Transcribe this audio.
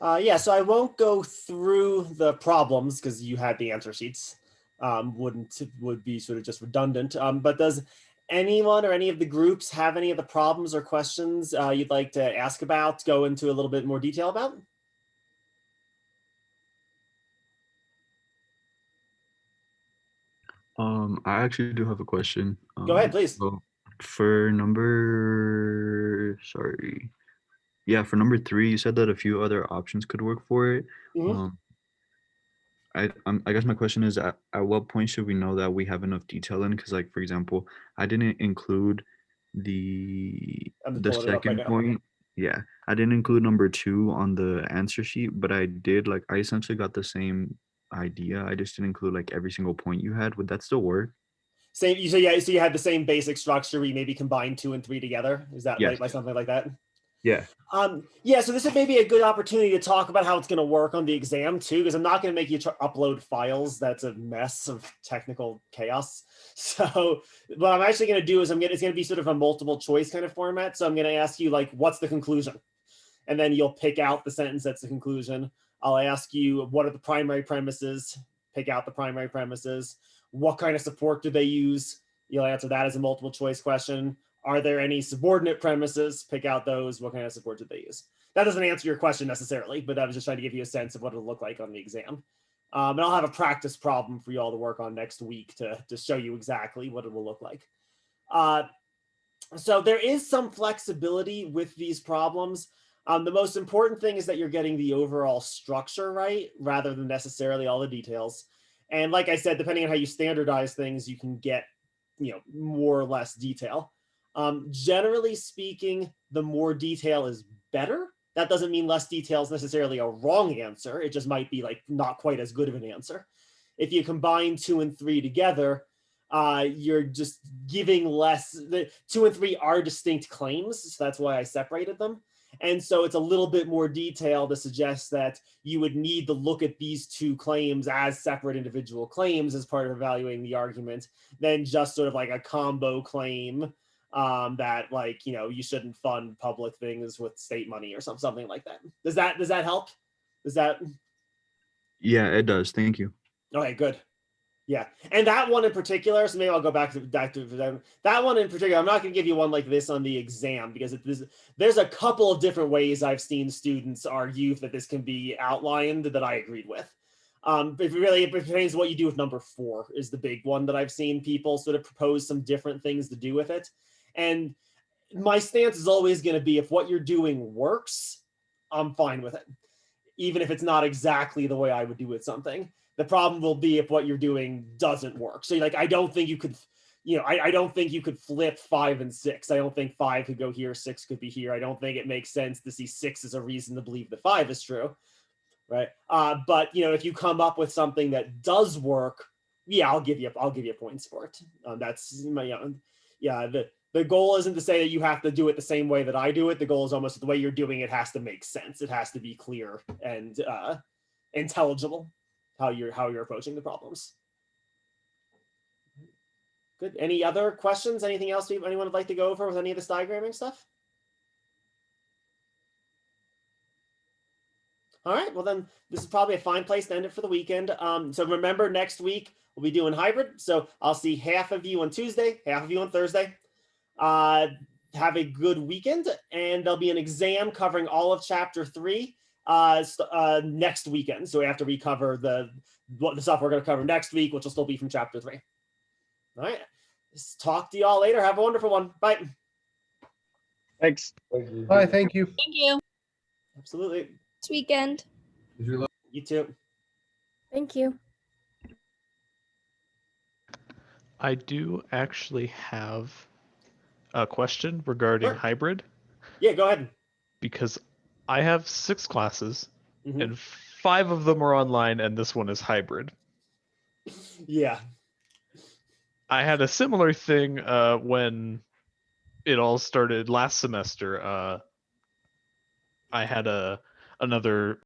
Yeah, so I won't go through the problems because you had the answer sheets. Would be sort of just redundant. But does anyone or any of the groups have any of the problems or questions you'd like to ask about, go into a little bit more detail about? I actually do have a question. Go ahead, please. So for number, sorry, yeah, for number three, you said that a few other options could work for it. Mhm. Um, I guess my question is at what point should we know that we have enough detail in? Because like for example, I didn't include the I'm just the pulling it up right second now. point. Yeah, I didn't include number two on the answer sheet, but I did like I essentially got the same idea. I just didn't include like every single point you had. Would that still work? Same. So yeah. So you had the same basic structure. We maybe combined 2 and 3 together. Is that Yes. like something like that? Yeah. Yeah, so this is maybe a good opportunity to talk about how it's going to work on the exam too, because I'm not going to make you upload files. That's a mess of technical chaos. So what I'm actually going to do is it's going to be sort of a multiple choice kind of format. So I'm going to ask you like, what's the conclusion? And then you'll pick out the sentence that's the conclusion. I'll ask you, what are the primary premises? Pick out the primary premises. What kind of support do they use? You'll answer that as a multiple choice question. Are there any subordinate premises? Pick out those. What kind of support did they use? That doesn't answer your question necessarily, but I was just trying to give you a sense of what it'll look like on the exam. And I'll have a practice problem for you all to work on next week to show you exactly what it will look like. Uh, so there is some flexibility with these problems. The most important thing is that you're getting the overall structure right rather than necessarily all the details. And like I said, depending on how you standardize things, you can get more or less detail. Generally speaking, the more detail is better. That doesn't mean less detail is necessarily a wrong answer. It just might be like not quite as good of an answer. If you combine 2 and 3 together, you're just giving less. The 2 and 3 are distinct claims, so that's why I separated them. And so it's a little bit more detail to suggest that you would need to look at these two claims as separate individual claims as part of evaluating the argument than just sort of like a combo claim that like you shouldn't fund public things with state money or something like that. Does that help? Does that Yeah, it does. Thank you. Okay, good. Yeah, and that one in particular. So maybe I'll go back to that one in particular. I'm not going to give you one like this on the exam because there's a couple of different ways I've seen students argue that this can be outlined that I agreed with. It pertains to what you do with number 4 is the big one that I've seen people sort of propose some different things to do with it, and my stance is always going to be if what you're doing works, I'm fine with it even if it's not exactly the way I would do with something. The problem will be if what you're doing doesn't work. So like, I don't think you could, I don't think you could flip 5 and 6. I don't think 5 could go here, 6 could be here. I don't think it makes sense to see 6 as a reason to believe that 5 is true, right? But if you come up with something that does work, yeah, I'll give you points for it. That's my, yeah. The goal isn't to say that you have to do it the same way that I do it. The goal is almost the way you're doing it has to make sense. It has to be clear and intelligible how you're approaching the problems. Good. Any other questions? Anything else anyone would like to go over with any of this diagramming stuff? All right. Well, then this is probably a fine place to end it for the weekend. So remember, next week we'll be doing hybrid. So I'll see half of you on Tuesday, half of you on Thursday. Uh, have a good weekend, and there'll be an exam covering all of Chapter 3 next weekend. So after we cover the stuff we're going to cover next week, which will still be from Chapter 3. All right. Talk to you all later. Have a wonderful one. Bye. Thanks. Bye, thank you. Thank you. Absolutely. This weekend. You too. Thank you. I do actually have a question regarding Sure. hybrid Yeah, go ahead. because I have 6 classes Mhm. and 5 of them are online and this one is hybrid. Yeah. I had a similar thing when it all started last semester. I had another